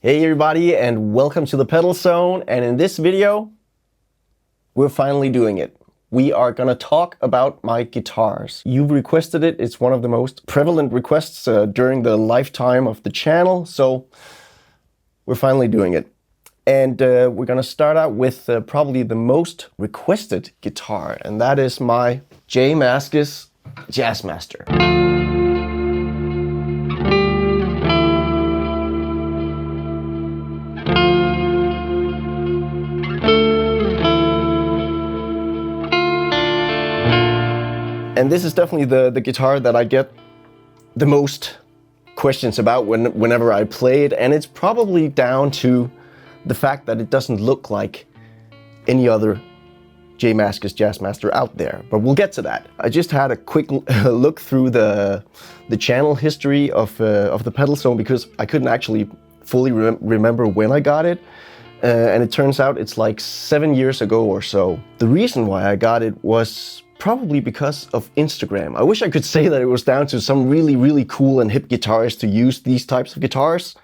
Hey everybody, and welcome to the Pedal Zone. And in this video, we're finally doing it. We are gonna talk about my guitars. You've requested it. It's one of the most prevalent requests during the lifetime of the channel. So we're finally doing it. And we're gonna start out with probably the most requested guitar. And that is my J.Mascis Jazzmaster. And this is definitely the guitar that I get the most questions about whenever I play it. And it's probably down to the fact that it doesn't look like any other J.Mascis Jazzmaster out there. But we'll get to that. I just had a quick look through the channel history of the Pedal Zone because I couldn't actually fully remember when I got it. And it turns out it's like 7 years ago or so. The reason why I got it was probably because of Instagram. I wish I could say that it was down to some really cool and hip guitarists to use these types of guitars.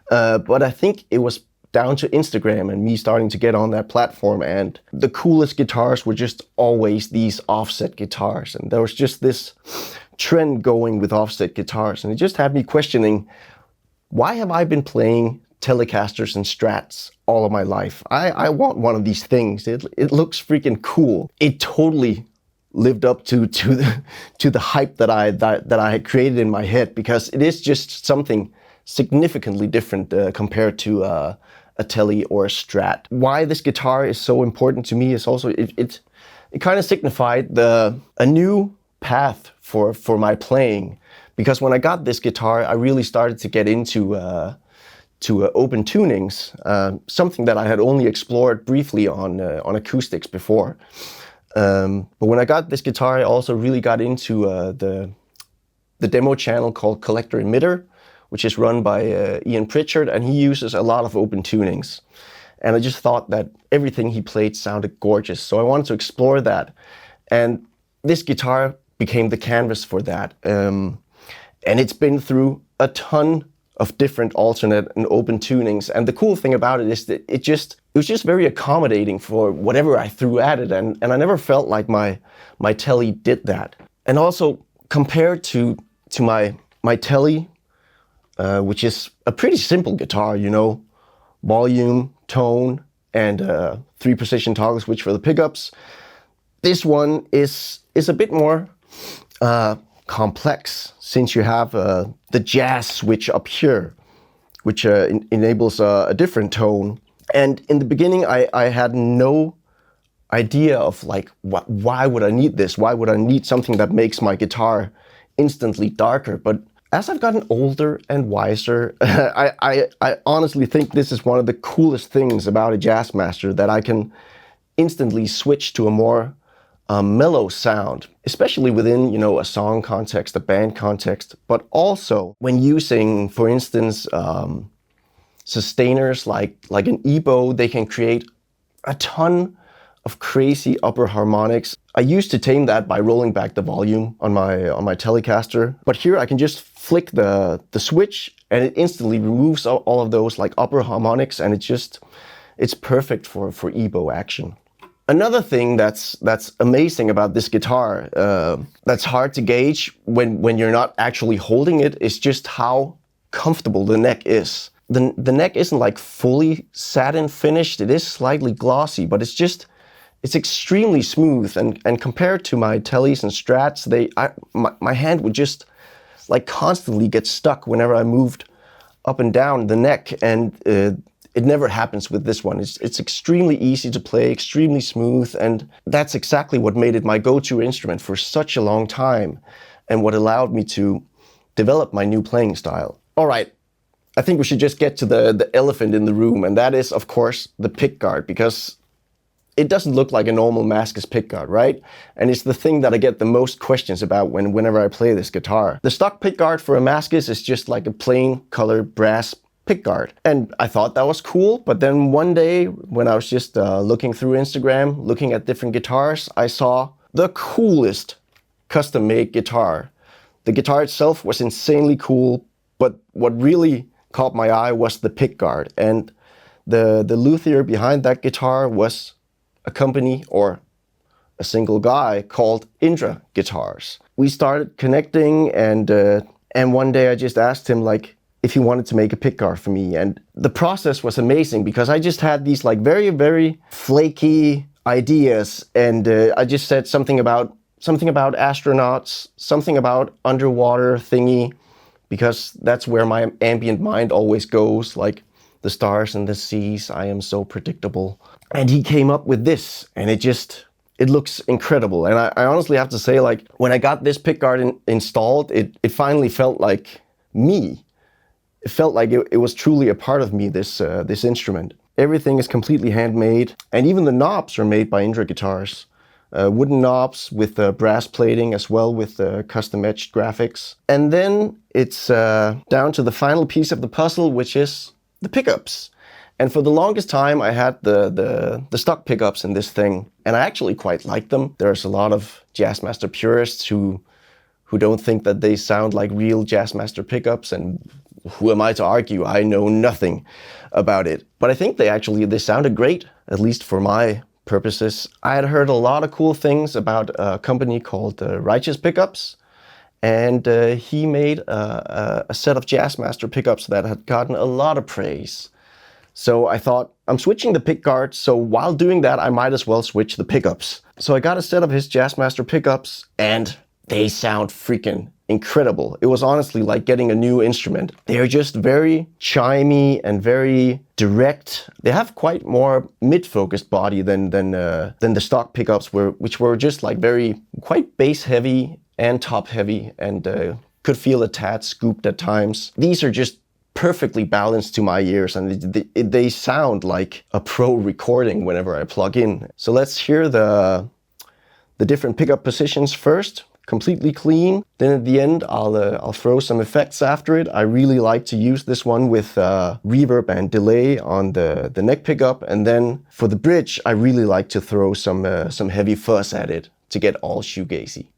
But I think it was down to Instagram and me starting to get on that platform, and the coolest guitars were just always these offset guitars. And there was just this trend going with offset guitars, and it just had me questioning, why have I been playing Telecasters and Strats all of my life? I want one of these things. It looks freaking cool. It totally lived up to the hype that I had created in my head, because it is just something significantly different compared to a Tele or a Strat. Why this guitar is so important to me is also it kind of signified a new path for my playing, because when I got this guitar, I really started to get into open tunings, something that I had only explored briefly on acoustics before. But when I got this guitar, I also really got into the demo channel called Collector Emitter, which is run by Ian Pritchard, and he uses a lot of open tunings. And I just thought that everything he played sounded gorgeous, so I wanted to explore that. And this guitar became the canvas for that. And it's been through a ton of different alternate and open tunings. And the cool thing about it is that it was just very accommodating for whatever I threw at it. And I never felt like my Tele did that. And also compared to my Tele, which is a pretty simple guitar, you know, volume, tone, and 3-position toggle switch for the pickups. This one is a bit more complex, since you have the jazz switch up here, which enables a different tone. And in the beginning, I had no idea of like, why would I need this? Why would I need something that makes my guitar instantly darker? But as I've gotten older and wiser, I honestly think this is one of the coolest things about a Jazzmaster, that I can instantly switch to a more mellow sound, especially within, you know, a song context, a band context, but also when using, for instance, sustainers like an EBow. They can create a ton of crazy upper harmonics. I used to tame that by rolling back the volume on my Telecaster, but here I can just flick the switch and it instantly removes all of those like upper harmonics, and it's perfect for EBow action. Another thing that's amazing about this guitar, that's hard to gauge when you're not actually holding it, is just how comfortable the neck is. The neck isn't like fully satin finished. It is slightly glossy, but it's extremely smooth. And compared to my Teles and Strats, my hand would just like constantly get stuck whenever I moved up and down the neck, and it never happens with this one. It's extremely easy to play, extremely smooth, and that's exactly what made it my go-to instrument for such a long time, and what allowed me to develop my new playing style. All right, I think we should just get to the elephant in the room, and that is, of course, the pickguard, because it doesn't look like a normal Mascis pickguard, right? And it's the thing that I get the most questions about whenever I play this guitar. The stock pickguard for a Mascis is just like a plain colored brass pickguard. And I thought that was cool, but then one day when I was just looking through Instagram, looking at different guitars, I saw the coolest custom-made guitar. The guitar itself was insanely cool, but what really caught my eye was the Pickguard. And the luthier behind that guitar was a company or a single guy called Indra Guitars. We started connecting, and one day I just asked him like if he wanted to make a pickguard for me. And the process was amazing because I just had these like very, very flaky ideas, and I just said something about astronauts, something about underwater thingy, because that's where my ambient mind always goes, like the stars and the seas. I am so predictable. And he came up with this, and it looks incredible. And I honestly have to say, like, when I got this pickguard installed, it finally felt like me. It felt like it was truly a part of me, this instrument. Everything is completely handmade, and even the knobs are made by Indra Guitars. Wooden knobs with brass plating as well, with custom etched graphics. And then it's down to the final piece of the puzzle, which is the pickups. And for the longest time, I had the stock pickups in this thing, and I actually quite like them. There's a lot of Jazzmaster purists who don't think that they sound like real Jazzmaster pickups, and who am I to argue? I know nothing about it. But I think they sounded great, at least for my purposes. I had heard a lot of cool things about a company called Righteous Pickups, and he made a set of Jazzmaster pickups that had gotten a lot of praise. So I thought, I'm switching the pickguard, so while doing that, I might as well switch the pickups. So I got a set of his Jazzmaster pickups, and they sound freaking incredible. It was honestly like getting a new instrument. They're just very chimey and very direct. They have quite more mid-focused body than the stock pickups, which were just like quite bass heavy and top heavy, and could feel a tad scooped at times. These are just perfectly balanced to my ears, and they sound like a pro recording whenever I plug in. So let's hear the different pickup positions first. Completely clean. Then at the end, I'll throw some effects after it. I really like to use this one with reverb and delay on the neck pickup, and then for the bridge, I really like to throw some heavy fuzz at it to get all shoegazy.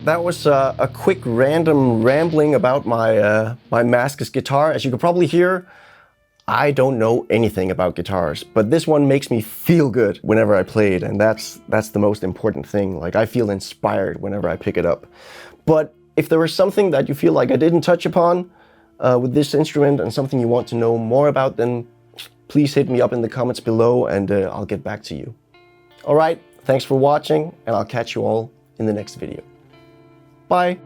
that was a quick random rambling about my Mascis guitar. As you can probably hear, I don't know anything about guitars, but this one makes me feel good whenever I play it, and that's the most important thing. Like, I feel inspired whenever I pick it up. But if there is something that you feel like I didn't touch upon with this instrument and something you want to know more about, then please hit me up in the comments below and I'll get back to you. Alright, thanks for watching, and I'll catch you all in the next video. Bye!